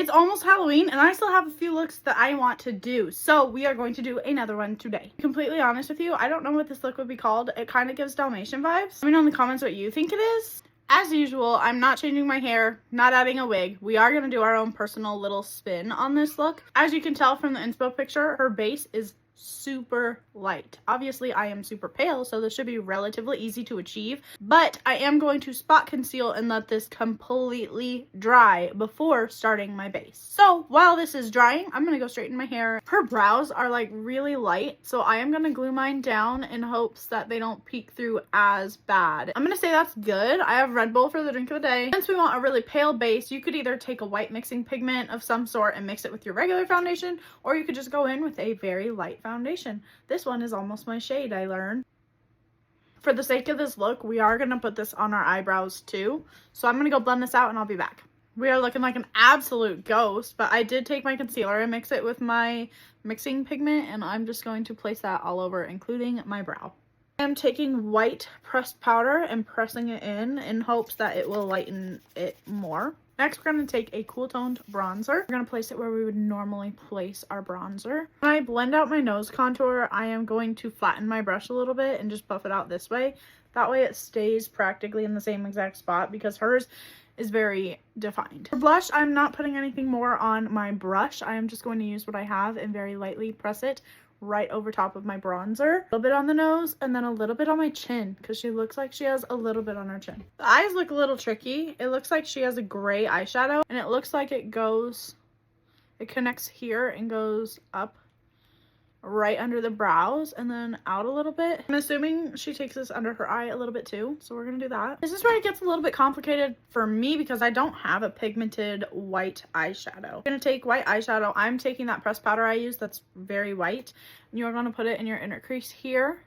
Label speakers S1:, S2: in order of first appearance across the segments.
S1: It's almost Halloween and I still have a few looks that I want to do. So we are going to do another one today. Completely honest with you, I don't know what this look would be called. It kind of gives Dalmatian vibes. Let me know in the comments what you think it is. As usual, I'm not changing my hair, not adding a wig. We are going to do our own personal little spin on this look. As you can tell from the inspo picture, her base is super light. Obviously, I am super pale, so this should be relatively easy to achieve, but I am going to spot conceal and let this completely dry before starting my base. So while this is drying, I'm gonna go straighten my hair. Her brows are like really light, so I am gonna glue mine down in hopes that they don't peek through as bad. I'm gonna say that's good. I have Red Bull for the drink of the day. Since we want a really pale base, you could either take a white mixing pigment of some sort and mix it with your regular foundation, or you could just go in with a very light foundation. This one is almost my shade, I learned. For the sake of this look, we are going to put this on our eyebrows too. So I'm going to go blend this out and I'll be back. We are looking like an absolute ghost, but I did take my concealer and mix it with my mixing pigment, and I'm just going to place that all over, including my brow. I am taking white pressed powder and pressing it in hopes that it will lighten it more. Next, we're going to take a cool toned bronzer. We're going to place it where we would normally place our bronzer. When I blend out my nose contour, I am going to flatten my brush a little bit and just buff it out this way. That way it stays practically in the same exact spot because hers is very defined. For blush, I'm not putting anything more on my brush. I am just going to use what I have and very lightly press it right over top of my bronzer, a little bit on the nose, and then a little bit on my chin because she looks like she has a little bit on her chin. The eyes look a little tricky. It looks like she has a gray eyeshadow, and it looks like it connects here and goes up right under the brows and then out a little bit. I'm assuming she takes this under her eye a little bit too, so we're gonna do that. This is where it gets a little bit complicated for me because I don't have a pigmented white eyeshadow. I'm gonna take white eyeshadow. I'm taking that pressed powder I use that's very white, and you're gonna put it in your inner crease here,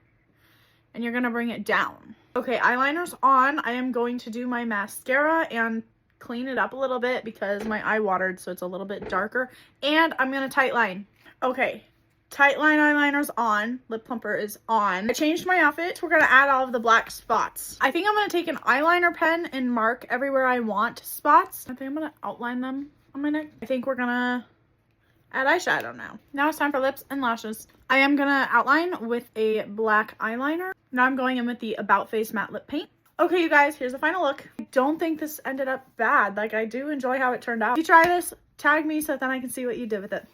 S1: and you're gonna bring it down. Okay, eyeliner's on. I am going to do my mascara and clean it up a little bit because my eye watered, so it's a little bit darker, and I'm gonna tight line. Okay, tight line eyeliner's on. Lip plumper is on. I changed my outfit. We're going to add all of the black spots. I think I'm going to take an eyeliner pen and mark everywhere I want spots. I think I'm going to outline them on my neck. I think we're going to add eyeshadow now. Now it's time for lips and lashes. I am going to outline with a black eyeliner. Now I'm going in with the About Face matte lip paint. Okay, you guys, here's the final look. I don't think this ended up bad. Like, I do enjoy how it turned out. If you try this, tag me so then I can see what you did with it.